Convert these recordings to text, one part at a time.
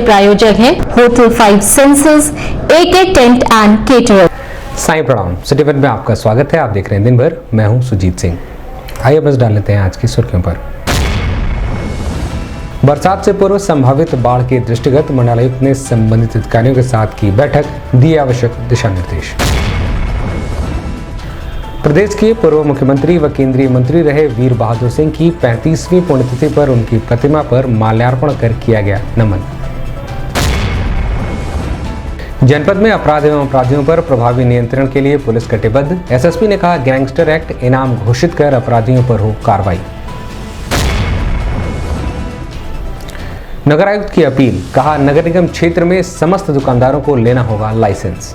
प्रायोजक हैं hotel 5 senses, AK tent and caterer. Sai Pranam, City one में आपका स्वागत है। आप देख रहे हैं दिन भर, मैं हूं सुजीत सिंह। आइए बस डाल लेते हैं आज की सुर्खियों पर। बरसात से पूर्व संभावित बाढ़ के दृष्टिगत मंडलायुक्त ने संबंधित अधिकारियों के साथ की बैठक, दिए आवश्यक दिशा निर्देश। प्रदेश के पूर्व मुख्यमंत्री व केंद्रीय मंत्री रहे वीर बहादुर सिंह की 35वीं पुण्यतिथि पर उनकी प्रतिमा पर माल्यार्पण कर किया गया नमन। जनपद में अपराध एवं अपराधियों पर प्रभावी नियंत्रण के लिए पुलिस कटिबद्ध। एसएसपी ने कहा, गैंगस्टर एक्ट इनाम घोषित कर अपराधियों पर हो कार्रवाई। नगर आयुक्त की अपील, कहा नगर निगम क्षेत्र में समस्त दुकानदारों को लेना होगा लाइसेंस।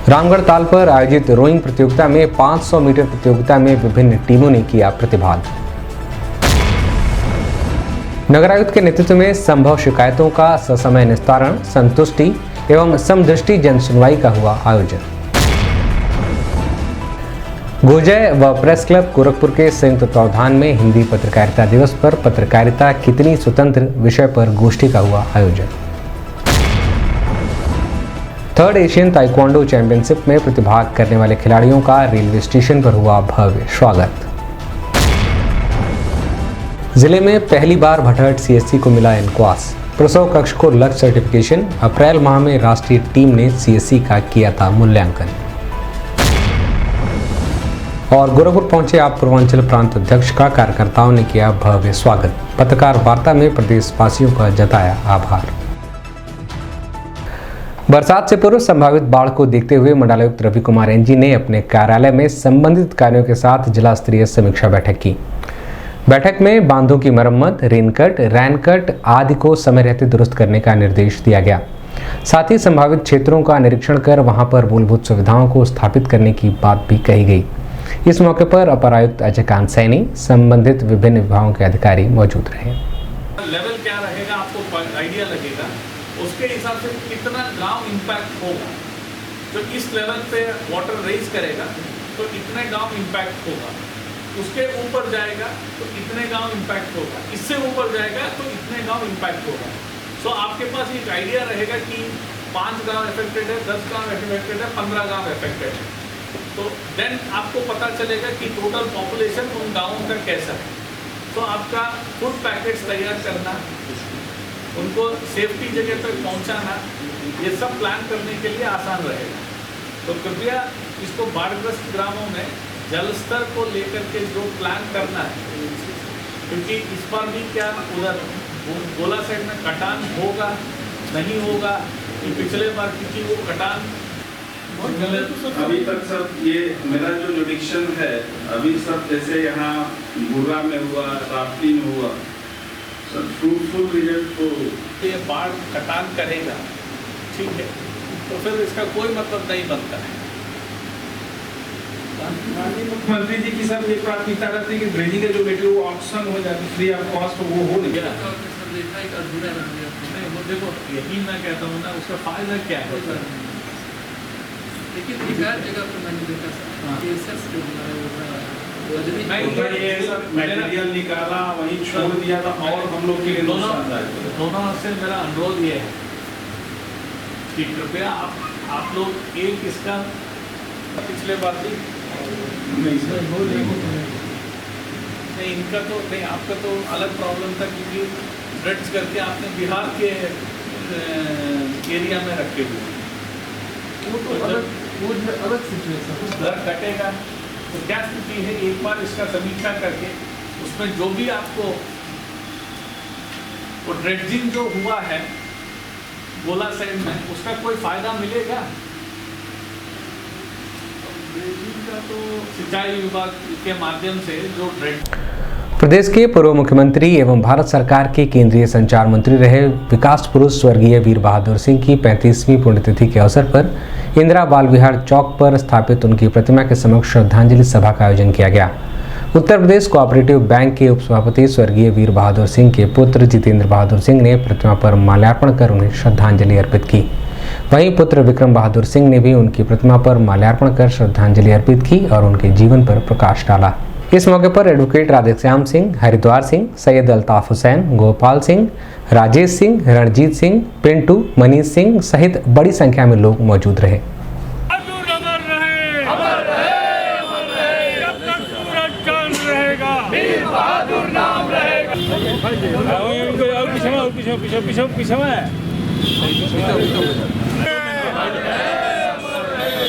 रामगढ़ ताल पर आयोजित रोइंग प्रतियोगिता में 500 मीटर प्रतियोगिता में विभिन्न टीमों ने किया प्रतिभाग। नगर आयुक्त के नेतृत्व में संभव शिकायतों का ससमय निस्तारण, संतुष्टि एवं समदृष्टि जन सुनवाई का हुआ आयोजन। गोजय व प्रेस क्लब गोरखपुर के संयुक्त तत्वावधान में हिंदी पत्रकारिता दिवस पर पत्रकारिता कितनी स्वतंत्र विषय पर गोष्ठी का हुआ आयोजन। 3rd एशियन ताइक्वांडो चैंपियनशिप में प्रतिभाग करने वाले खिलाड़ियों का रेलवे स्टेशन पर हुआ भव्य स्वागत। जिले में पहली बार भटहट CSC को मिला एनक्वास। प्रसव कक्ष को लक्ष्य सर्टिफिकेशन। अप्रैल माह में राष्ट्रीय टीम ने CSC का किया था मूल्यांकन। और गोरखपुर पहुंचे आप पूर्वांचल प्रांत अध्यक्ष का कार्यकर्ताओं ने किया भव्य स्वागत। पत्रकार वार्ता में प्रदेशवासियों का जताया आभार। बरसात से पूर्व संभावित बाढ़ को देखते हुए मंडलायुक्त रवि कुमार NG ने अपने कार्यालय में संबंधित कार्यों के साथ जिला स्तरीय समीक्षा बैठक की। बैठक में बांधों की मरम्मत, रेनकट, रैनकट आदि को समय रहते दुरुस्त करने का निर्देश दिया गया। साथ ही संभावित क्षेत्रों का निरीक्षण कर वहां पर मूलभूत सुविधाओं को स्थापित करने की बात भी कही गई। इस मौके पर अपर आयुक्त अजय कांत सैनी, संबंधित विभिन्न विभागों के अधिकारी मौजूद रहे। लेवल क्या रहेगा आपको आइडिया लगेगा, उसके हिसाब से कितना गांव इम्पैक्ट होगा। तो इस लेवल पे वाटर रेज करेगा तो इतने गांव इम्पैक्ट होगा, उसके ऊपर जाएगा तो इतने गांव इम्पैक्ट होगा, इससे ऊपर जाएगा तो इतने गांव इम्पैक्ट होगा। सो आपके पास एक आइडिया रहेगा कि 5 गांव अफेक्टेड है, 10 गांव अफेक्टेड है, 15 गांव अफेक्टेड है। तो देन आपको पता चलेगा कि टोटल पॉपुलेशन उन गाँवों का कैसा है। तो आपका फूड पैकेट्स तैयार करना, उनको सेफ्टी जगह तक पहुंचाना, ये सब प्लान करने के लिए आसान रहेगा। तो कृपया इसको बाढ़ग्रस्त ग्रामों में जल स्तर को लेकर के जो प्लान करना है, क्योंकि इस बार भी क्या उधर गोला साइड में कटान होगा नहीं होगा कि पिछले बार, क्योंकि वो कटान अभी तक सब ये मेरा जो निरीक्षण है, अभी सब जैसे यहाँ बुर्रा में हुआ, राप्ती में हुआ, फ्रूटफुल रिजल्ट को ये बाढ़ कटान करेगा, ठीक है, तो फिर इसका कोई मतलब नहीं बनता है। मुख्यमंत्री जी की सब ये प्राथमिकता रहती है कि ड्रेजिंग का जो मेटेरियल वो ऑप्शन हो जाती, फ्री ऑफ कॉस्ट वो हो नहीं गया। वो देखो, यही मैं कहता हूँ ना, उसका फायदा क्या है। लेकिन एक जगह पर मैंने देखा ये सब मटेरियल निकाला वहीं छोड़ दिया था और हम लोग के लिए दोनों से मेरा अनुरोध ये है कि कृपया आप लोग एक इसका पिछले बार भी नहीं, इनका तो नहीं, आपका तो अलग प्रॉब्लम था क्योंकि ड्रेड्स करके आपने बिहार के एरिया में रखे हुए, वो तो अलग सिचुएशन कटेगा। तो क्या स्थिति है, एक बार इसका समीक्षा करके उसमें जो भी आपको वो ड्रेजिंग जो हुआ है गोला साइड में, उसका कोई फायदा मिलेगा? ड्रेजिंग का तो सिंचाई विभाग के माध्यम से जो प्रदेश के पूर्व मुख्यमंत्री एवं भारत सरकार के केंद्रीय संचार मंत्री रहे विकास पुरुष स्वर्गीय वीर बहादुर सिंह की 35वीं पुण्यतिथि के अवसर पर इंदिरा बाल विहार चौक पर स्थापित उनकी प्रतिमा के समक्ष श्रद्धांजलि सभा का आयोजन किया गया। उत्तर प्रदेश कोऑपरेटिव बैंक के उपसभापति स्वर्गीय वीर बहादुर सिंह के पुत्र जितेंद्र बहादुर सिंह ने प्रतिमा पर माल्यार्पण कर उन्हें श्रद्धांजलि अर्पित की। वहीं पुत्र विक्रम बहादुर सिंह ने भी उनकी प्रतिमा पर माल्यार्पण कर श्रद्धांजलि अर्पित की और उनके जीवन पर प्रकाश डाला। इस मौके पर एडवोकेट राधेश्याम सिंह, हरिद्वार सिंह, सैयद अल्ताफ हुसैन, गोपाल सिंह, राजेश सिंह, रणजीत सिंह, पिंटू, मनीष सिंह सहित बड़ी संख्या में लोग मौजूद रहे।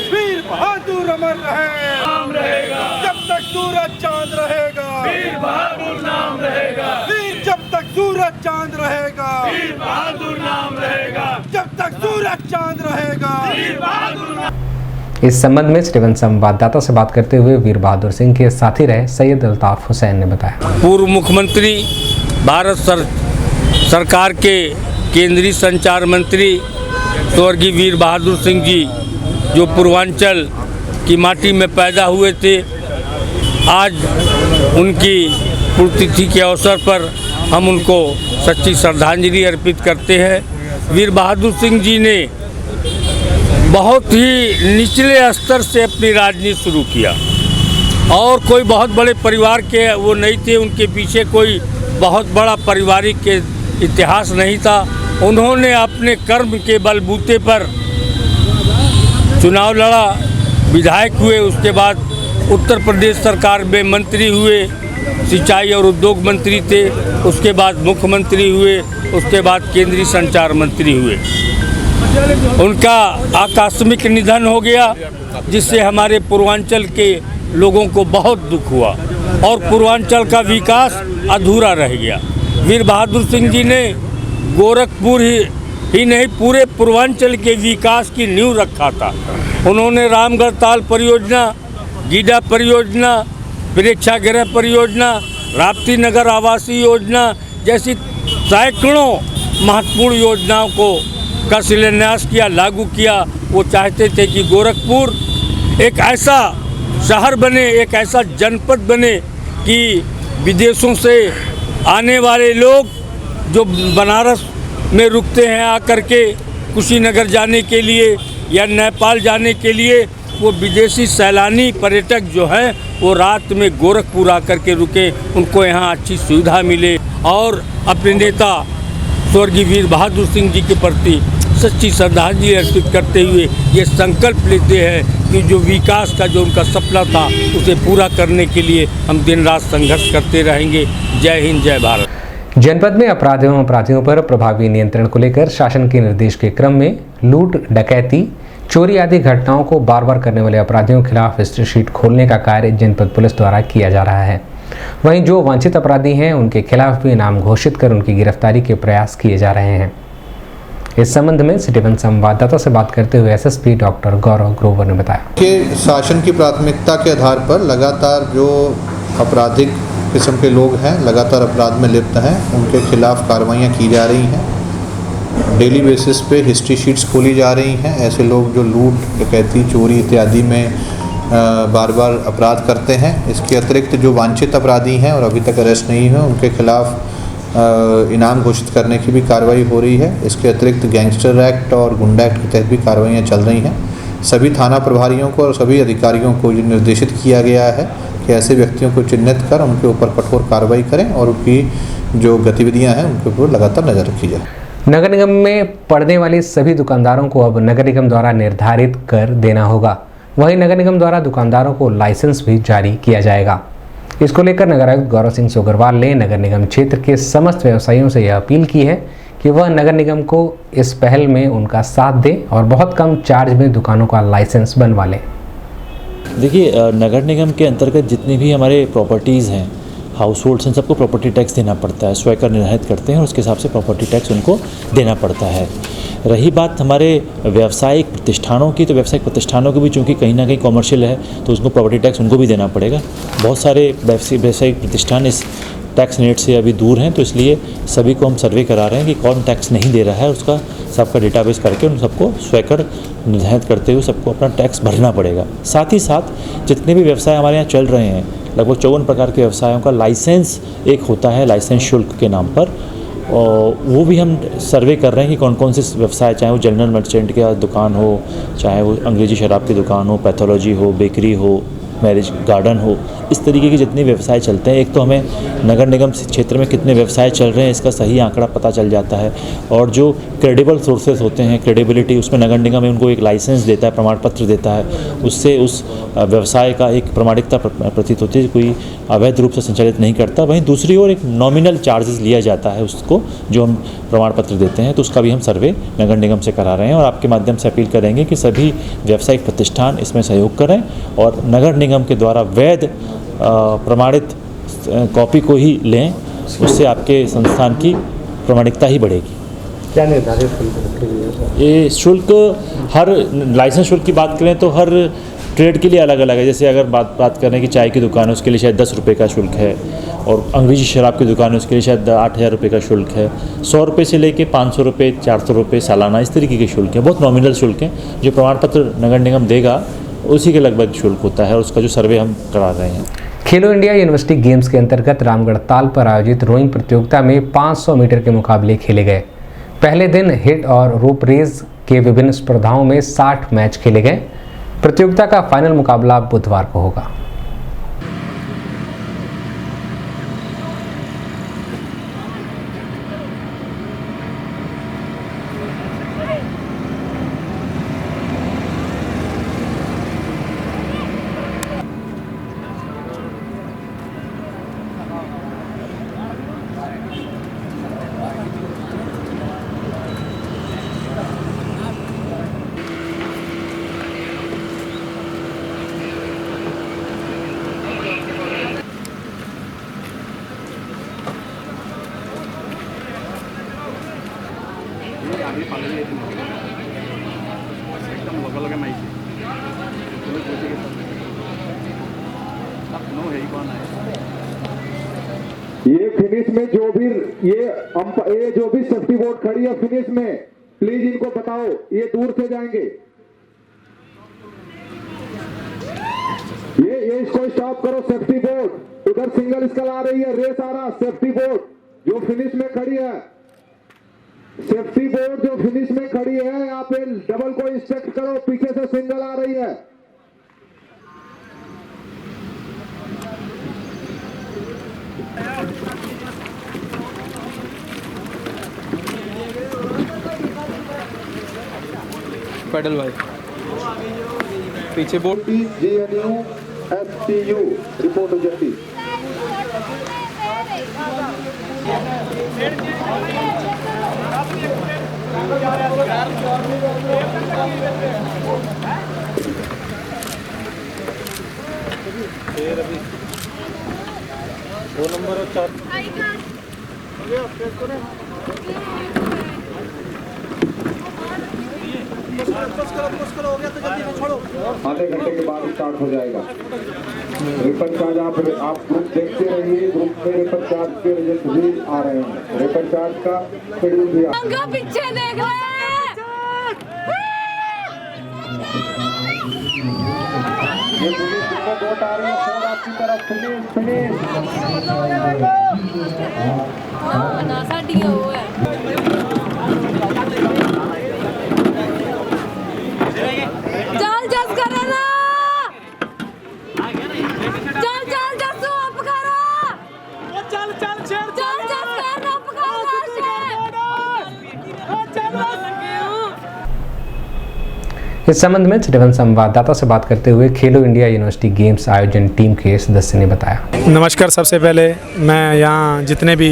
वीर बहादुर अमर रहे, नाम रहेगा जब तक सूरज चांद रहेगा। वीर बहादुर नाम रहेगा, वीर जब तक सूरज चांद रहेगा। वीर बहादुर नाम रहेगा, जब तक सूरज चांद रहेगा। वीर बहादुर। इस संबंध में स्टीवन संवाददाता से बात करते हुए वीर बहादुर सिंह के साथी रहे सैयद अल्ताफ हुसैन ने बताया, पूर्व मुख्यमंत्री, भारत सरकार के केंद्रीय संचार मंत्री स्वर्गीय वीर बहादुर सिंह जी जो पूर्वांचल की माटी में पैदा हुए थे, आज उनकी पुण्यतिथि के अवसर पर हम उनको सच्ची श्रद्धांजलि अर्पित करते हैं। वीर बहादुर सिंह जी ने बहुत ही निचले स्तर से अपनी राजनीति शुरू किया और कोई बहुत बड़े परिवार के वो नहीं थे, उनके पीछे कोई बहुत बड़ा पारिवारिक के इतिहास नहीं था। उन्होंने अपने कर्म के बलबूते पर चुनाव लड़ा, विधायक हुए, उसके बाद उत्तर प्रदेश सरकार में मंत्री हुए, सिंचाई और उद्योग मंत्री थे, उसके बाद मुख्यमंत्री हुए, उसके बाद केंद्रीय संचार मंत्री हुए। उनका आकस्मिक निधन हो गया जिससे हमारे पूर्वांचल के लोगों को बहुत दुख हुआ और पूर्वांचल का विकास अधूरा रह गया। वीर बहादुर सिंह जी ने गोरखपुर ही नहीं पूरे पूर्वांचल के विकास की नींव रखा था। उन्होंने रामगढ़ ताल परियोजना, गीडा परियोजना, प्रेक्षागृह परियोजना, राप्ती नगर आवासीय योजना जैसी सैकड़ों महत्वपूर्ण योजनाओं का शिलान्यास किया, लागू किया। वो चाहते थे कि गोरखपुर एक ऐसा शहर बने, एक ऐसा जनपद बने कि विदेशों से आने वाले लोग जो बनारस में रुकते हैं आकर के कुशीनगर जाने के लिए या नेपाल जाने के लिए, वो विदेशी सैलानी पर्यटक जो हैं वो रात में गोरखपुर आकर के रुके, उनको यहाँ अच्छी सुविधा मिले। और अपने नेता स्वर्गीय वीर बहादुर सिंह जी के प्रति सच्ची श्रद्धांजलि अर्पित करते हुए ये संकल्प लेते हैं कि जो विकास का जो उनका सपना था उसे पूरा करने के लिए हम दिन रात संघर्ष करते रहेंगे। जय हिंद, जय भारत। जनपद में अपराध एवं अपराधियों पर प्रभावी नियंत्रण को लेकर शासन के निर्देश के क्रम में लूट, डकैती, चोरी आदि घटनाओं को बार बार करने वाले अपराधियों के खिलाफ हिस्ट्री शीट खोलने का कार्य जनपद पुलिस द्वारा किया जा रहा है। वहीं जो वांछित अपराधी हैं उनके खिलाफ भी इनाम घोषित कर उनकी गिरफ्तारी के प्रयास किए जा रहे हैं। इस संबंध में सिटीवन संवाददाता से बात करते हुए एसएसपी डॉक्टर गौरव ग्रोवर ने बताया कि शासन की प्राथमिकता के आधार पर लगातार जो आपराधिक किस्म के लोग हैं, लगातार अपराध में लिप्त हैं, उनके खिलाफ कार्रवाइयाँ की जा रही हैं। डेली बेसिस पे हिस्ट्री शीट्स खोली जा रही हैं। ऐसे लोग जो लूट, डकैती, चोरी इत्यादि में बार बार अपराध करते हैं। इसके अतिरिक्त जो वांछित अपराधी हैं और अभी तक अरेस्ट नहीं हुए, उनके खिलाफ इनाम घोषित करने की भी कार्रवाई हो रही है। इसके अतिरिक्त गैंगस्टर एक्ट और गुंडा एक्ट के तहत भी कार्रवाइयाँ चल रही हैं। सभी थाना प्रभारियों को और सभी अधिकारियों को ये निर्देशित किया गया है कि ऐसे व्यक्तियों को चिन्हित कर उनके ऊपर कठोर कार्रवाई करें और उनकी जो गतिविधियां हैं उनके ऊपर लगातार नज़र रखी जाए। नगर निगम में पड़ने वाले सभी दुकानदारों को अब नगर निगम द्वारा निर्धारित कर देना होगा। वहीं नगर निगम द्वारा दुकानदारों को लाइसेंस भी जारी किया जाएगा। इसको लेकर नगर आयुक्त गौरव सिंह सोगरवाल ने नगर निगम क्षेत्र के समस्त व्यवसायियों से यह अपील की है कि वह नगर निगम को इस पहल में उनका साथ दें और बहुत कम चार्ज में दुकानों का लाइसेंस बनवा लें। देखिए, नगर निगम के अंतर्गत जितनी भी हमारे प्रॉपर्टीज़ हैं, हाउस होल्ड्स हैं, सबको प्रॉपर्टी टैक्स देना पड़ता है। स्वयं कर निर्धारित करते हैं और उसके हिसाब से प्रॉपर्टी टैक्स उनको देना पड़ता है। रही बात हमारे व्यावसायिक प्रतिष्ठानों की, तो व्यावसायिक प्रतिष्ठानों की भी चूँकि कहीं ना कहीं कॉमर्शियल है तो उसको प्रॉपर्टी टैक्स उनको भी देना पड़ेगा। बहुत सारे व्यावसायिक प्रतिष्ठान इस टैक्स नेट से अभी दूर हैं, तो इसलिए सभी को हम सर्वे करा रहे हैं कि कौन टैक्स नहीं दे रहा है, उसका सबका डेटाबेस करके उन सबको स्वयं निर्धारित करते हुए सबको अपना टैक्स भरना पड़ेगा। साथ ही साथ जितने भी व्यवसाय हमारे यहाँ चल रहे हैं, लगभग 54 प्रकार के व्यवसायों का लाइसेंस एक होता है लाइसेंस शुल्क के नाम पर, और वो भी हम सर्वे कर रहे हैं कि कौन कौन से व्यवसाय, चाहे वो जनरल मर्चेंट की दुकान हो, चाहे वो अंग्रेजी शराब की दुकान हो, पैथोलॉजी हो, बेकरी हो, मैरिज गार्डन हो, इस तरीके के जितने व्यवसाय चलते हैं, एक तो हमें नगर निगम क्षेत्र में कितने व्यवसाय चल रहे हैं इसका सही आंकड़ा पता चल जाता है, और जो क्रेडिबल सोर्सेज होते हैं, क्रेडिबिलिटी, उसमें नगर निगम उनको एक लाइसेंस देता है, प्रमाण पत्र देता है, उससे उस व्यवसाय का एक प्रमाणिकता प्रतीत होती है, कोई अवैध रूप से संचालित नहीं करता। वहीं दूसरी ओर एक नॉमिनल चार्जेस लिया जाता है उसको, जो हम प्रमाण पत्र देते हैं, तो उसका भी हम सर्वे नगर निगम से करा रहे हैं, और आपके माध्यम से अपील करेंगे कि सभी व्यावसायिक प्रतिष्ठान इसमें सहयोग करें और नगर निगम के द्वारा वैध प्रमाणित कॉपी को ही लें, उससे आपके संस्थान की प्रमाणिकता ही बढ़ेगी। क्या निर्धारित शुल्क रखे गए? ये शुल्क हर लाइसेंस शुल्क की बात करें तो हर ट्रेड के लिए अलग अलग है। जैसे अगर बात करें कि चाय की दुकान है उसके लिए शायद 10 रुपये का शुल्क है, और अंग्रेजी शराब की दुकान है उसके लिए शायद 8,000 रुपये का शुल्क है। 100 रुपये से लेके 500 रुपये, 400 रुपये सालाना, इस तरीके के शुल्क हैं। बहुत नॉमिनल शुल्क हैं। जो प्रमाण पत्र नगर निगम देगा उसी के लगभग शुल्क होता है, और उसका जो सर्वे हम करा रहे हैं। खेलो इंडिया यूनिवर्सिटी गेम्स के अंतर्गत रामगढ़ ताल पर आयोजित रोइंग प्रतियोगिता में 500 मीटर के मुकाबले खेले गए। पहले दिन हिट और रोप रेस के विभिन्न स्पर्धाओं में 60 मैच खेले गए। प्रतियोगिता का फाइनल मुकाबला बुधवार को होगा। ये फिनिश में जो भी सेफ्टी बोर्ड खड़ी है फिनिश में, प्लीज इनको बताओ ये दूर से जाएंगे। ये इसको स्टॉप करो। सेफ्टी बोर्ड उधर सिंगल स्कल आ रही है, रेस आ रहा। सेफ्टी बोर्ड जो फिनिश में खड़ी है, सेफ्टी बोर्ड जो फिनिश में खड़ी है, यहाँ पे डबल को इंस्पेक्ट करो। पीछे से सिंगल आ रही है। पेडल भाई पीछे board JNU FTU report agency. दो नंबर और 4 आधे घंटे के बाद स्टार्ट हो जाएगा। रिपन चार्ज आप ग्रुप देखते रहिए। ग्रुप में रिपन चार्ज के रिजल्ट भी आ रहे हैं। रिपन चार्ज का शेड्यूल भी पीछे देख ये पुलिस को वोट आ रही है। फोन आपकी तरफ। फिनिश चल जस करे ना, चल जस अप करा, चल जस कर अप इस संबंध में चिटवन संवाददाता से बात करते हुए खेलो इंडिया यूनिवर्सिटी गेम्स आयोजन टीम के सदस्य ने बताया। नमस्कार। सबसे पहले मैं यहाँ जितने भी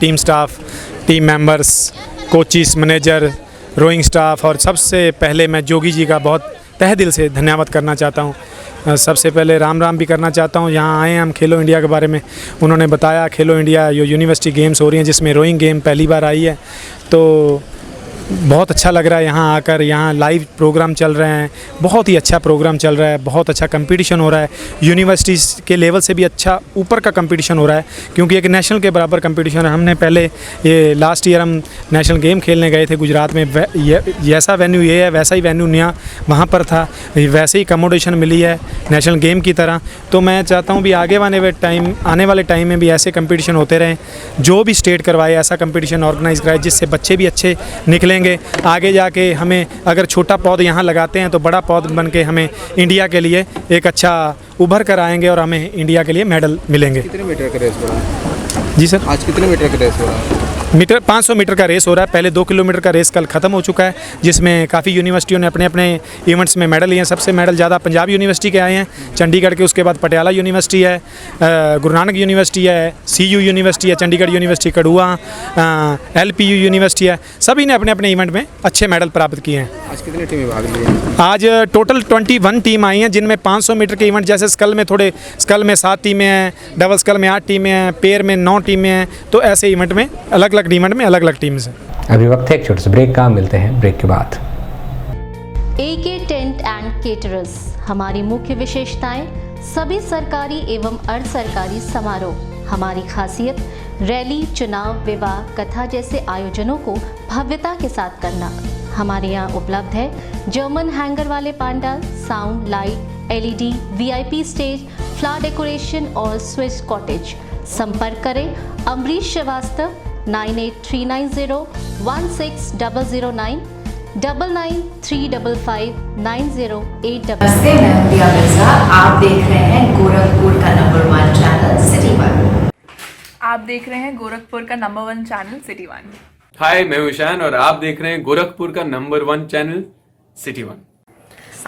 team staff, team members, coaches, manager, rowing staff, और सबसे पहले मैं जोगी जी का बहुत तहे दिल से धन्यवाद करना चाहता हूँ। सबसे पहले राम भी करना चाहता हूँ। यहाँ आए हम खेलो इंडिया के बारे में, उन्होंने बताया खेलो इंडिया यूनिवर्सिटी गेम्स हो रही हैं जिसमें रोइंग गेम पहली बार आई है, तो बहुत अच्छा लग रहा है यहाँ आकर। यहाँ लाइव प्रोग्राम चल रहे हैं, बहुत ही अच्छा प्रोग्राम चल रहा है, बहुत अच्छा कंपटीशन हो रहा है। यूनिवर्सिटीज़ के लेवल से भी अच्छा ऊपर का कंपटीशन हो रहा है, क्योंकि एक नेशनल के बराबर कंपटीशन है। हमने पहले ये लास्ट ईयर हम नेशनल गेम खेलने गए थे गुजरात में। जैसा वेन्यू ये है वैसा ही वेन्यू नया वहाँ पर था, वैसे ही अकोमोडेशन मिली है नेशनल गेम की तरह। तो मैं चाहता हूँ भी आने वाले टाइम में भी ऐसे कंपटीशन होते रहें, जो भी स्टेट करवाए ऐसा कंपटीशन ऑर्गेनाइज कराए जिससे बच्चे भी अच्छे निकलेंगे करेंगे। आगे जाके हमें अगर छोटा पौध यहाँ लगाते हैं तो बड़ा पौध बन के हमें इंडिया के लिए एक अच्छा उभर कर आएंगे और हमें इंडिया के लिए मेडल मिलेंगे। कितने मीटर का रेस हो रहा है जी सर, आज कितने मीटर का रेस हो रहा है? 500 मीटर का रेस हो रहा है। पहले 2 किलोमीटर का रेस कल ख़त्म हो चुका है, जिसमें काफ़ी यूनिवर्सिटियों ने अपने अपने इवेंट्स में मेडल लिए हैं। सबसे मेडल ज़्यादा पंजाब यूनिवर्सिटी के आए हैं, चंडीगढ़ के, उसके बाद पटियाला यूनिवर्सिटी है, गुरु नानक यूनिवर्सिटी है, CU यूनिवर्सिटी है, चंडीगढ़ यूनिवर्सिटी कड़ुआ, LPU यूनिवर्सिटी है। सभी ने अपने अपने इवेंट में अच्छे मेडल प्राप्त किए हैं। आज कितनी टीमें भाग ली हैं? आज टोटल 21 टीम आई हैं, जिनमें 500 मीटर के इवेंट जैसे स्कल में 7 टीमें हैं, डबल स्कल में 8 टीमें हैं, पेयर में 9 टीमें हैं। तो ऐसे इवेंट में अलग अलग इवेंट में अलग अलग टीम्स हैं। अभी वक्त है एक छोटे से ब्रेक का, मिलते हैं ब्रेक के बाद। AK टेंट एंड केटरर्स, हमारी मुख्य विशेषताएं सभी सरकारी एवं अर्ध सरकारी समारोह। हमारी खासियत रैली, चुनाव, विवाह, कथा जैसे आयोजनों को भव्यता के साथ करना। हमारे यहाँ उपलब्ध है जर्मन हैंगर वाले pandal, sound, light, LED, VIP stage, flower decoration और स्विस कॉटेज। संपर्क करें अमरीश श्रीवास्तव 9839016009 99355908। नमस्ते, मैं हूं प्रिया मिर्जा। आप देख रहे हैं गोरखपुर का नंबर 1 चैनल सिटी 1। आप देख रहे हैं गोरखपुर का नंबर 1 चैनल सिटी 1। हाय, मैं हूं ईशान और आप देख रहे हैं गोरखपुर का नंबर 1 चैनल सिटी 1।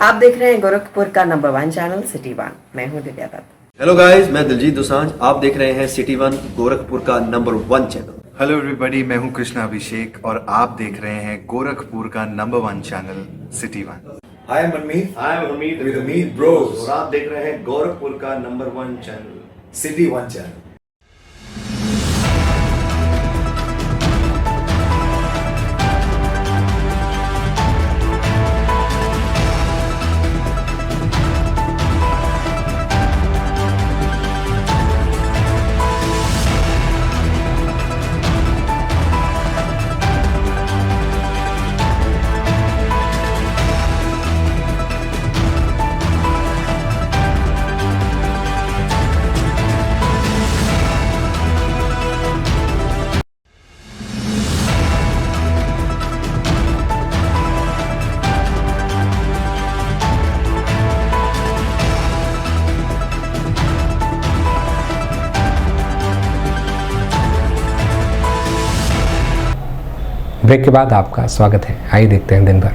आप देख रहे हैं गोरखपुर का नंबर 1 चैनल सिटी 1। मैं हूं दिव्या दत्त। हेलो गाइस, मैं दिलजीत दोसांझ। आप देख रहे हैं सिटी 1 गोरखपुर का नंबर 1 चैनल। हेलो एवरीबॉडी, मैं हूं कृष्णा अभिषेक और आप देख रहे हैं गोरखपुर का number 1 channel City 1। Hi, I'm Manmeet। Hi, I'm Hamid with Hamid Bros। और आप देख रहे हैं गोरखपुर का number 1 channel City 1 channel. Break के बाद आपका स्वागत है। आइए देखते हैं दिन भर।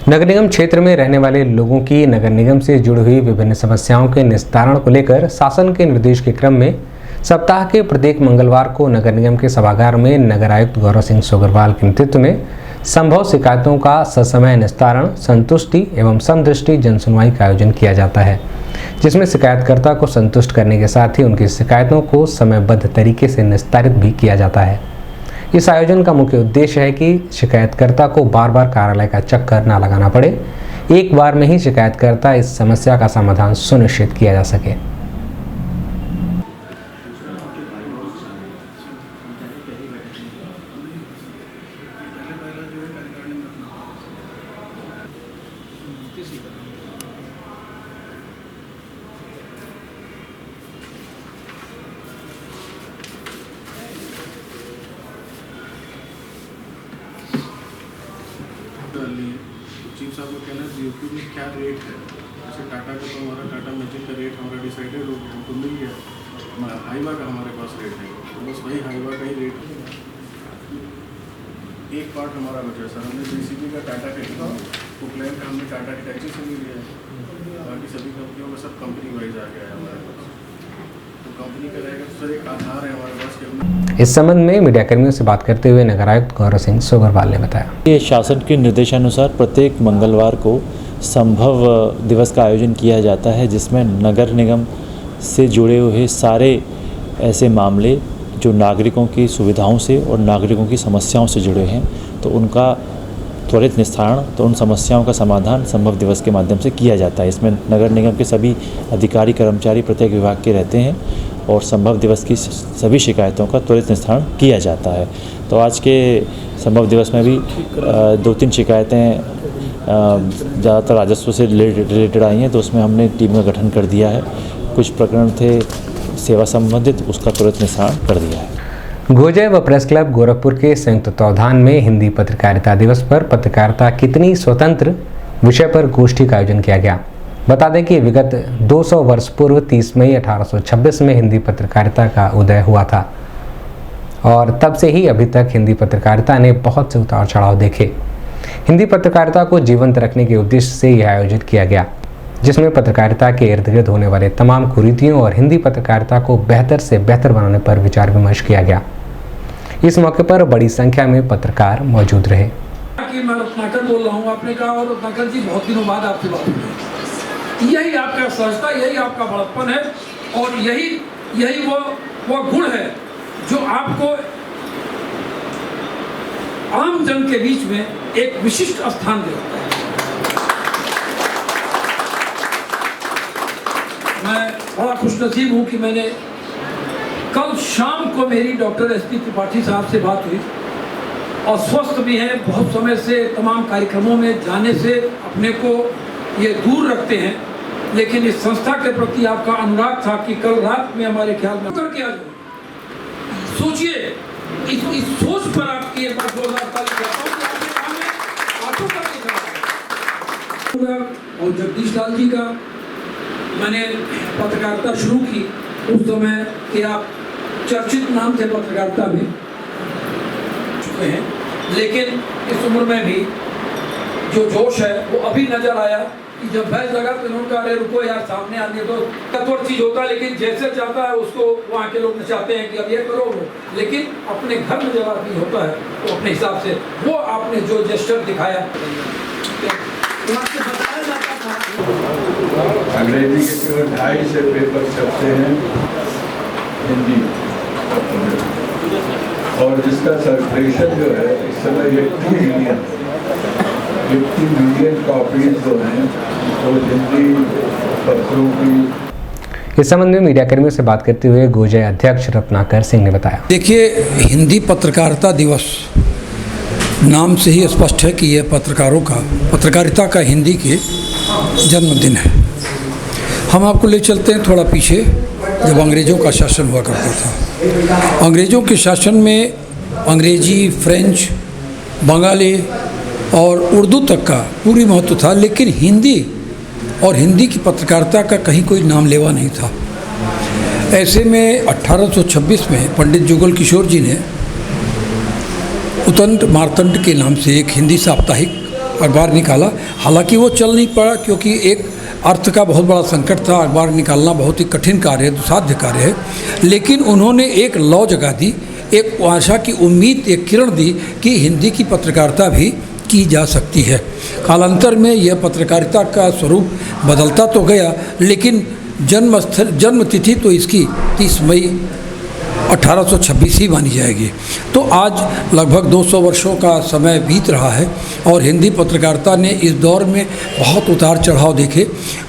नगर निगम क्षेत्र में रहने वाले लोगों की नगर निगम से जुड़ी हुई विभिन्न समस्याओं के निस्तारण को लेकर शासन के निर्देश के क्रम में सप्ताह के प्रत्येक मंगलवार को नगर निगम के सभागार में नगर आयुक्त गौरव सिंह सोगरवाल के नेतृत्व में संभव शिकायतों का ससमय निस्तारण, संतुष्टि एवं समदृष्टि जनसुनवाई का आयोजन किया जाता है, जिसमें शिकायतकर्ता को संतुष्ट करने के साथ ही उनकी शिकायतों को समयबद्ध तरीके से निस्तारित भी किया जाता है। इस आयोजन का मुख्य उद्देश्य है कि शिकायतकर्ता को बार बार कार्यालय का चक्कर न लगाना पड़े, एक बार में ही शिकायतकर्ता इस समस्या का समाधान सुनिश्चित किया जा सके। चीफ साहब को कहना जीओपी में क्या रेट है। जैसे टाटा का तो हमारा टाटा मैजिक का रेट हमारा डिसाइडेड हो गया, हमको मिल गया। हाईवा का हमारे पास रेट है, तो बस वही हाईवा का ही रेट है। एक पार्ट हमारा बचा सर, हमने JCB का टाटा का पुकलैंड का हमने टाटा हिटाची से भी लिया है। बाकी सभी कंपनियों का सब कंपनी वाइज आ गया है हमारे पास, तो कंपनी का रहेगा तो सर एक आधार है हमारे पास कि हमने। इस संबंध में मीडिया कर्मियों से बात करते हुए नगर आयुक्त गौरव सिंह सोगरवाल ने बताया, ये शासन के निर्देशानुसार प्रत्येक मंगलवार को संभव दिवस का आयोजन किया जाता है, जिसमें नगर निगम से जुड़े हुए सारे ऐसे मामले जो नागरिकों की सुविधाओं से और नागरिकों की समस्याओं से जुड़े हैं, तो उनका त्वरित निस्तारण, तो उन समस्याओं का समाधान संभव दिवस के माध्यम से किया जाता है। इसमें नगर निगम के सभी अधिकारी कर्मचारी प्रत्येक विभाग के रहते हैं और संभव दिवस की सभी शिकायतों का त्वरित निस्तारण किया जाता है। तो आज के संभव दिवस में भी 2-3 शिकायतें ज़्यादातर राजस्व से रिलेटेड आई हैं, तो उसमें हमने टीम का गठन कर दिया है। कुछ प्रकरण थे सेवा संबंधित, उसका त्वरित निस्तारण कर दिया है। गोजय व प्रेस क्लब गोरखपुर के संयुक्त तत्वावधान में हिंदी पत्रकारिता दिवस पर पत्रकारिता कितनी स्वतंत्र विषय पर गोष्ठी का आयोजन किया गया। बता दें कि विगत 200 वर्ष पूर्व 30 मई 1826 में हिंदी पत्रकारिता का उदय हुआ था और तब से ही अभी तक हिंदी पत्रकारिता ने बहुत से उतार चढ़ाव देखे। हिंदी पत्रकारिता को जीवंत रखने के उद्देश्य से यह आयोजित किया गया, जिसमें पत्रकारिता के इर्द गिर्द होने वाले तमाम कुरीतियों और हिंदी पत्रकारिता को बेहतर से बेहतर बनाने पर विचार विमर्श किया गया। इस मौके पर बड़ी संख्या में पत्रकार मौजूद रहे। मैं रत्नाकर बोल रहा हूँ, आपने कहा और रत्नाकर जी बहुत दिनों बाद आपसे बात हुई। यही आपका सहजता, यही आपका बड़प्पन है और यही वो गुण है जो आपको आम जन के बीच में एक विशिष्ट स्थान देता है। मैं बड़ा खुशनसीब हूँ कि मैंने कल शाम को मेरी डॉक्टर एसपी त्रिपाठी साहब से बात हुई और स्वस्थ भी हैं, बहुत समय से तमाम कार्यक्रमों में जाने से अपने को ये दूर रखते हैं, लेकिन इस संस्था के प्रति आपका अनुराग था कि कल रात में हमारे ख्याल में करके आ जाओ। सोचिए इस सोच पर आपकी एक बार जोरदार ताली और जगदीश लाल जी का मैंने पत्रकारिता शुरू की उस समय कि आप चर्चित नाम थे पत्रकारिता में चुके हैं, लेकिन इस उम्र में भी जो जोश है वो अभी नजर आया कि जब भैंस लगा तो उन्होंने कहा अरे रुको यार सामने आने दो। कठोर चीज होता है लेकिन जैसे चाहता है उसको वहाँ के लोग चाहते हैं कि अब ये करो वो, लेकिन अपने घर में जब आदमी होता है तो अपने हिसाब से वो आपने जो जेस्चर दिखाया अंग्रेजी के केवल 250 से पेपर छपते हैं हिंदी और जिसका सर्कुलेशन जो है इस समय 50 मिलियन कॉपीज जो हैं वो हिंदी पत्रों की। इस संबंध में मीडिया कर्मियों से बात करते हुए गोजय अध्यक्ष रत्नाकर सिंह ने बताया। देखिए, हिंदी पत्रकारिता दिवस नाम से ही स्पष्ट है कि यह पत्रकारिता का हिंदी के जन्मदिन है। हम आपको ले चलते हैं थोड़ा पीछे, जब अंग्रेज़ों का शासन हुआ करता था। अंग्रेज़ों के शासन में अंग्रेजी, फ्रेंच, बंगाली और उर्दू तक का पूरी महत्व था, लेकिन हिंदी और हिंदी की पत्रकारिता का कहीं कोई नाम लेवा नहीं था। ऐसे में 1826 में पंडित जुगल किशोर जी ने उतंड मार्तंड के नाम से एक हिंदी साप्ताहिक अखबार निकाला। हालांकि वो चल नहीं पड़ा क्योंकि एक अर्थ का बहुत बड़ा संकट था, अखबार निकालना बहुत ही कठिन कार्य है, दुसाध्य कार्य है, लेकिन उन्होंने एक लौ जगा दी, एक आशा की उम्मीद, एक किरण दी कि हिंदी की पत्रकारिता भी की जा सकती है। कालांतर में यह पत्रकारिता का स्वरूप बदलता तो गया, लेकिन जन्म तिथि तो इसकी 30 मई 1826 ही मानी जाएगी। तो आज लगभग 200 वर्षों का समय बीत रहा है और हिंदी पत्रकारिता ने इस दौर में बहुत उतार चढ़ाव देखे।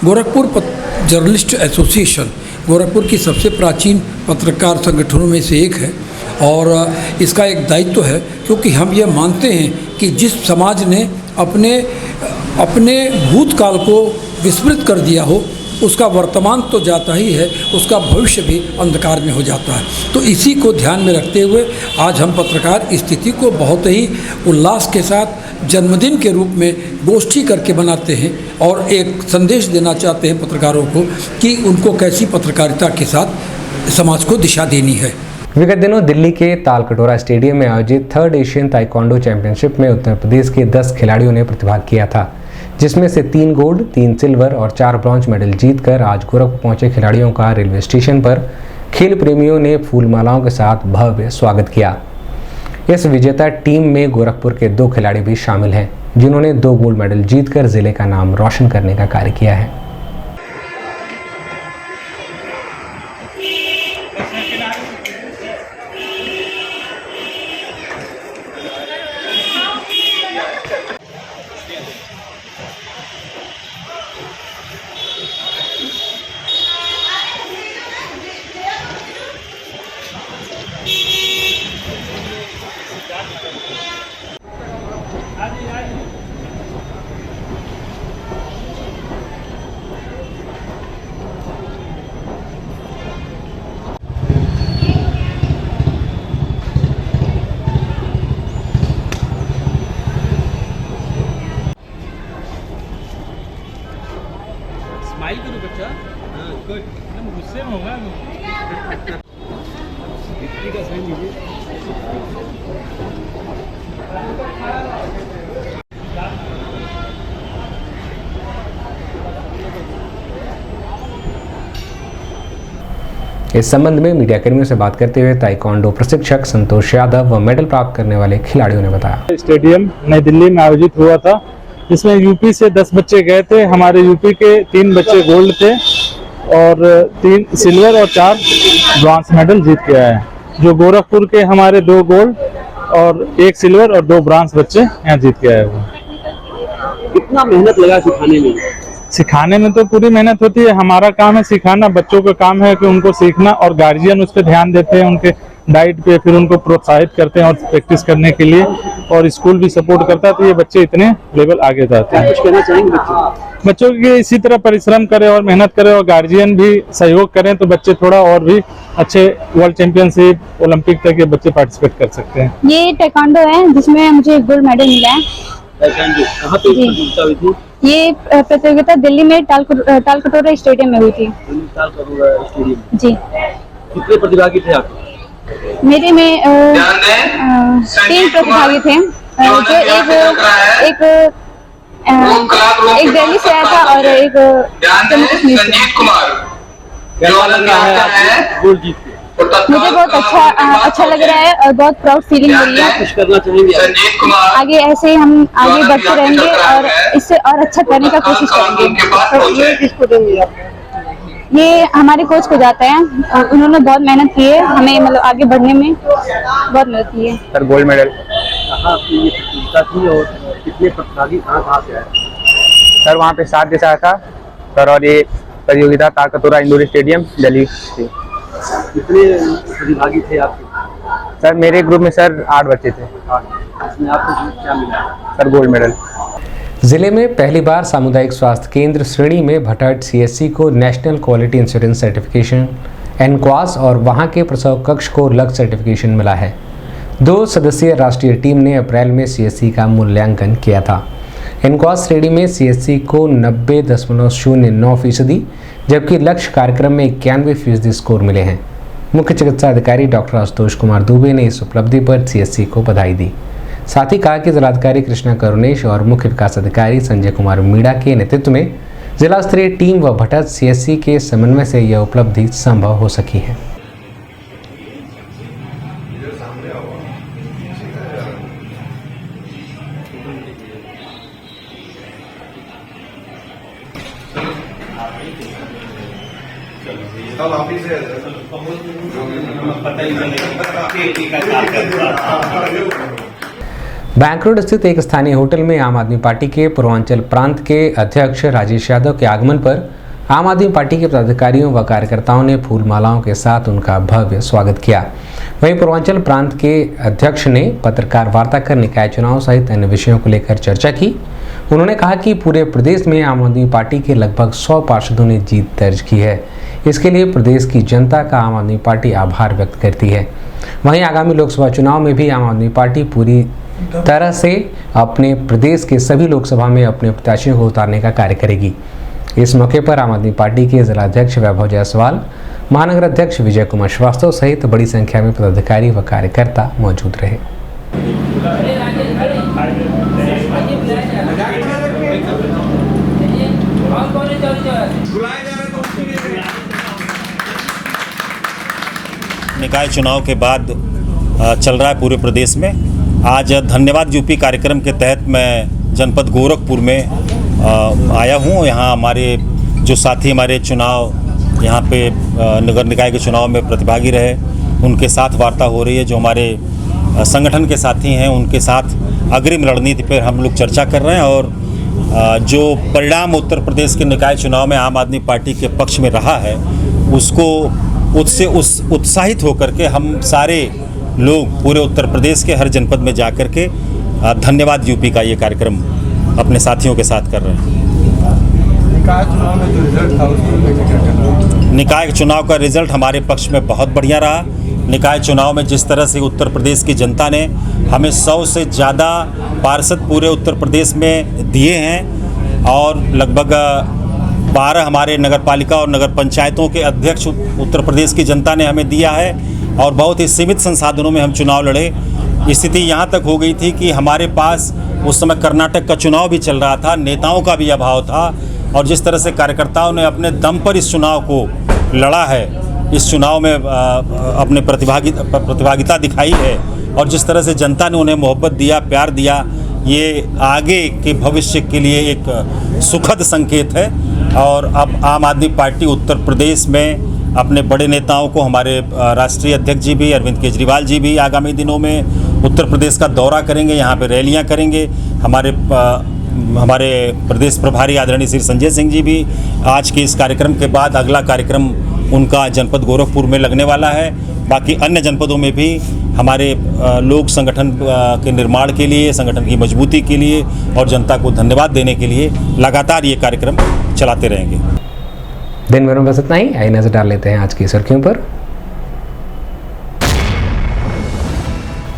गोरखपुर जर्नलिस्ट एसोसिएशन गोरखपुर की सबसे प्राचीन पत्रकार संगठनों में से एक है और इसका एक दायित्व है, क्योंकि हम ये मानते हैं कि जिस समाज ने अपने भूतकाल को विस्मृत कर दिया हो उसका वर्तमान तो जाता ही है, उसका भविष्य भी अंधकार में हो जाता है। तो इसी को ध्यान में रखते हुए आज हम पत्रकार स्थिति को बहुत ही उल्लास के साथ जन्मदिन के रूप में गोष्ठी करके बनाते हैं और एक संदेश देना चाहते हैं पत्रकारों को कि उनको कैसी पत्रकारिता के साथ समाज को दिशा देनी है। विगत दिनों दिल्ली के तालकटोरा स्टेडियम में आयोजित 3rd एशियन ताइक्वांडो चैंपियनशिप में उत्तर प्रदेश के 10 खिलाड़ियों ने प्रतिभाग किया था, जिसमें से 3 गोल्ड, 3 सिल्वर और 4 ब्रॉन्ज मेडल जीतकर आज गोरखपुर पहुंचे खिलाड़ियों का रेलवे स्टेशन पर खेल प्रेमियों ने फूलमालाओं के साथ भव्य स्वागत किया। इस विजेता टीम में गोरखपुर के 2 खिलाड़ी भी शामिल हैं, जिन्होंने 2 गोल्ड मेडल जीतकर जिले का नाम रोशन करने का कार्य किया है। गुस्से में होगा इस संबंध में मीडिया कर्मियों से बात करते हुए ताइक्वांडो प्रशिक्षक संतोष यादव व मेडल प्राप्त करने वाले खिलाड़ियों ने बताया। स्टेडियम नई दिल्ली में आयोजित हुआ था, इसमें यूपी से 10 बच्चे गए थे। हमारे यूपी के 3 बच्चे गोल्ड थे और 3 सिल्वर और 4 ब्रॉन्ज मेडल जीत के आए हैं। जो गोरखपुर के हमारे 2 गोल्ड और 1 सिल्वर और 2 ब्रॉन्ज बच्चे यहाँ जीत के आए हुए। कितना मेहनत लगा सिखाने में? सिखाने में तो पूरी मेहनत होती है। हमारा काम है सिखाना, बच्चों का काम है कि उनको सीखना, और गार्जियन उस पर ध्यान देते हैं, उनके डाइट पे, फिर उनको प्रोत्साहित करते हैं और प्रैक्टिस करने के लिए, और स्कूल भी सपोर्ट करता है, तो ये बच्चे इतने लेवल आगे जाते हैं। कुछ कहना चाहेंगे बच्चों की इसी तरह परिश्रम करें और मेहनत करें और गार्जियन भी सहयोग करें तो बच्चे थोड़ा और भी अच्छे वर्ल्ड चैंपियनशिप, ओलंपिक तक ये बच्चे पार्टिसिपेट कर सकते हैं। ये ताइक्वांडो है जिसमें मुझे गोल्ड मेडल मिला है। कहाँ पे प्रतियोगिता हुई थी? ये प्रतियोगिता दिल्ली में तालकटोरा स्टेडियम में हुई थी। जी। कितने प्रतिभागी थे आप? मेरे में 3 प्रतिभागी थे, जो एक दिल्ली से आया था और एक जम्मू कश्मीर से। मुझे बहुत अच्छा लग रहा है और बहुत प्राउड फीलिंग हो रही है। कुछ करना चाहेंगे आगे ऐसे ही हम आगे बढ़ते रहेंगे और इससे और अच्छा करने का कोशिश करेंगे। ये किसको देंगे आप? ये हमारे कोच को जाता है, उन्होंने बहुत मेहनत की है, हमें मतलब आगे बढ़ने में बहुत मदद की है। सर गोल्ड मेडल कहाँ पे ये प्रतियोगिता थी और कितने प्रतिभागी कहाँ से आए? सर वहाँ पे 7 देश आया था सर, और ये प्रतियोगिता तालकटोरा इंडोर स्टेडियम दिल्ली थी। कितने प्रतिभागी थे आपके? सर मेरे ग्रुप में सर 8 बच्चे थे। इसमें आपको क्या मिला? Sir gold medal. जिले में पहली बार सामुदायिक स्वास्थ्य केंद्र श्रेणी में भटहट सीएससी को national quality insurance certification NQAS और वहां के प्रसव कक्ष को लक्ष्य सर्टिफिकेशन मिला है। 2 सदस्यीय राष्ट्रीय टीम ने अप्रैल में सीएससी का मूल्यांकन किया था। एनक्वास श्रेणी में सीएससी को 90.09%, जबकि लक्ष्य कार्यक्रम में 91% स्कोर मिले हैं। मुख्य चिकित्सा अधिकारी डॉक्टर आशुतोष कुमार दुबे ने इस उपलब्धि पर सीएससी को बधाई दी। साथ ही कहा कि जिलाधिकारी कृष्णा करुणेश और मुख्य विकास अधिकारी संजय कुमार मीणा के नेतृत्व में जिला स्तरीय टीम व भटहट सीएससी के समन्वय से यह उपलब्धि संभव हो सकी है। बैंक रोड स्थित एक स्थानीय होटल में आम आदमी पार्टी के पूर्वांचल प्रांत के अध्यक्ष राजेश यादव के आगमन पर आम आदमी पार्टी के पदाधिकारियों व कार्यकर्ताओं ने फूल मालाओं के साथ उनका भव्य स्वागत किया। वहीं पूर्वांचल प्रांत के अध्यक्ष ने पत्रकार वार्ता कर निकाय चुनाव सहित अन्य विषयों को लेकर चर्चा की। उन्होंने कहा कि पूरे प्रदेश में आम आदमी पार्टी के लगभग 100 पार्षदों ने जीत दर्ज की है। इसके लिए प्रदेश की जनता का आम आदमी पार्टी आभार व्यक्त करती है। वहीं आगामी लोकसभा चुनाव में भी आम आदमी पार्टी पूरी तरह से अपने प्रदेश के सभी लोकसभा में अपने प्रत्याशियों को उतारने का कार्य करेगी। इस मौके पर आम आदमी पार्टी के जिलाध्यक्ष वैभव जायसवाल, महानगर अध्यक्ष विजय कुमार श्रीवास्तव सहित बड़ी संख्या में पदाधिकारी व कार्यकर्ता मौजूद रहे। निकाय चुनाव के बाद चल रहा है पूरे प्रदेश में। आज धन्यवाद यूपी कार्यक्रम के तहत मैं जनपद गोरखपुर में आया हूँ। यहाँ हमारे जो साथी हमारे चुनाव यहाँ पे नगर निकाय के चुनाव में प्रतिभागी रहे, उनके साथ वार्ता हो रही है। जो हमारे संगठन के साथी हैं उनके साथ अग्रिम रणनीति पर हम लोग चर्चा कर रहे हैं। और जो परिणाम उत्तर प्रदेश के निकाय चुनाव में आम आदमी पार्टी के पक्ष में रहा है, उसको उससे उत्साहित होकर के हम सारे लोग पूरे उत्तर प्रदेश के हर जनपद में जा कर के धन्यवाद यूपी का ये कार्यक्रम अपने साथियों के साथ कर रहे हैं। निकाय चुनाव में जो रिजल्ट था उसको लेकर क्या कहना? निकाय चुनाव का रिजल्ट हमारे पक्ष में बहुत बढ़िया रहा। निकाय चुनाव में जिस तरह से उत्तर प्रदेश की जनता ने हमें 100 से ज़्यादा पार्षद पूरे उत्तर प्रदेश में दिए हैं और लगभग 12 हमारे नगरपालिका और नगर पंचायतों के अध्यक्ष उत्तर प्रदेश की जनता ने हमें दिया है और बहुत ही सीमित संसाधनों में हम चुनाव लड़े। स्थिति यहाँ तक हो गई थी कि हमारे पास उस समय कर्नाटक का चुनाव भी चल रहा था, नेताओं का भी अभाव था और जिस तरह से कार्यकर्ताओं ने अपने दम पर इस चुनाव को लड़ा है, इस चुनाव में अपने प्रतिभागिता दिखाई है और जिस तरह से जनता ने उन्हें मोहब्बत दिया, प्यार दिया, ये आगे के भविष्य के लिए एक सुखद संकेत है। और अब आम आदमी पार्टी उत्तर प्रदेश में अपने बड़े नेताओं को, हमारे राष्ट्रीय अध्यक्ष जी भी, अरविंद केजरीवाल जी भी आगामी दिनों में उत्तर प्रदेश का दौरा करेंगे, यहाँ पे रैलियाँ करेंगे। हमारे प्रदेश प्रभारी आदरणीय श्री संजय सिंह जी भी आज के इस कार्यक्रम के बाद अगला कार्यक्रम उनका जनपद गोरखपुर में लगने वाला है। बाकी अन्य जनपदों में भी हमारे लोग संगठन के निर्माण के लिए, संगठन की मजबूती के लिए और जनता को धन्यवाद देने के लिए लगातार ये कार्यक्रम चलाते रहेंगे। दिन भर में बस इतना ही। आइए नजर डाल लेते हैं आज की सुर्खियों पर।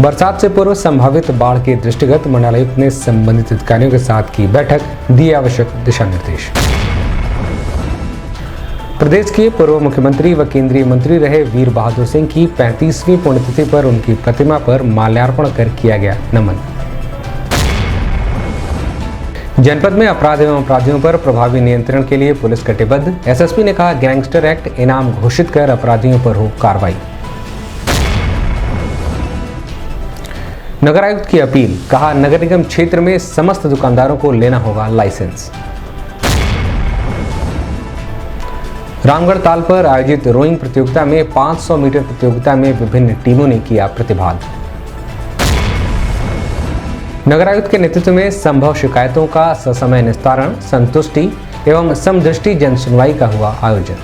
बरसात से पूर्व संभावित बाढ़ के दृष्टिगत मंडलायुक्त ने संबंधित अधिकारियों के साथ की बैठक, दिए आवश्यक दिशा निर्देश। प्रदेश के पूर्व मुख्यमंत्री व केंद्रीय मंत्री रहे वीर बहादुर सिंह की 35वीं पुण्यतिथि पर उनकी प्रतिमा पर माल्यार्पण कर किया गया नमन। जनपद में अपराध एवं अपराधियों पर प्रभावी नियंत्रण के लिए पुलिस कटिबद्ध। एसएसपी ने कहा, गैंगस्टर एक्ट इनाम घोषित कर अपराधियों पर हो कार्रवाई। नगर आयुक्त की अपील, कहा नगर निगम क्षेत्र में समस्त दुकानदारों को लेना होगा लाइसेंस। रामगढ़ ताल पर आयोजित रोइंग प्रतियोगिता में 500 मीटर प्रतियोगिता में विभिन्न टीमों ने किया प्रतिभाग। नगर आयुक्त के नेतृत्व में संभव शिकायतों का ससमय निस्तारण, संतुष्टि एवं समदृष्टि जन सुनवाई का हुआ आयोजन।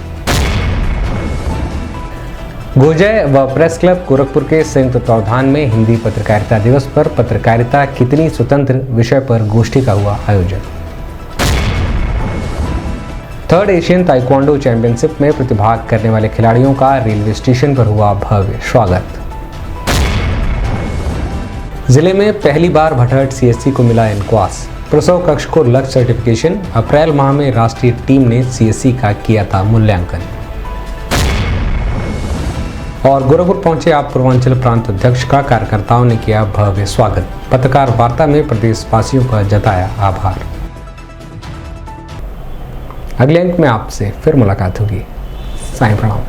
गोजय व प्रेस क्लब गोरखपुर के संयुक्त तत्वावधान में हिंदी पत्रकारिता दिवस पर पत्रकारिता कितनी स्वतंत्र विषय पर गोष्ठी का हुआ आयोजन। 3rd एशियन ताइक्वांडो चैंपियनशिप में प्रतिभाग करने वाले खिलाड़ियों का रेलवे स्टेशन पर हुआ भव्य स्वागत। जिले में पहली बार भटहट सीएससी को मिला एनक्वास। प्रसव कक्ष को लक्ष्य सर्टिफिकेशन। अप्रैल माह में राष्ट्रीय टीम ने सीएससी का किया था मूल्यांकन। और गोरखपुर पहुंचे आप पूर्वांचल प्रांत अध्यक्ष का कार्यकर्ताओं ने किया भव्य स्वागत। पत्रकार वार्ता में प्रदेशवासियों का जताया आभार। अगले अंक में आपसे फिर मुलाकात होगी। साईं प्रणाम।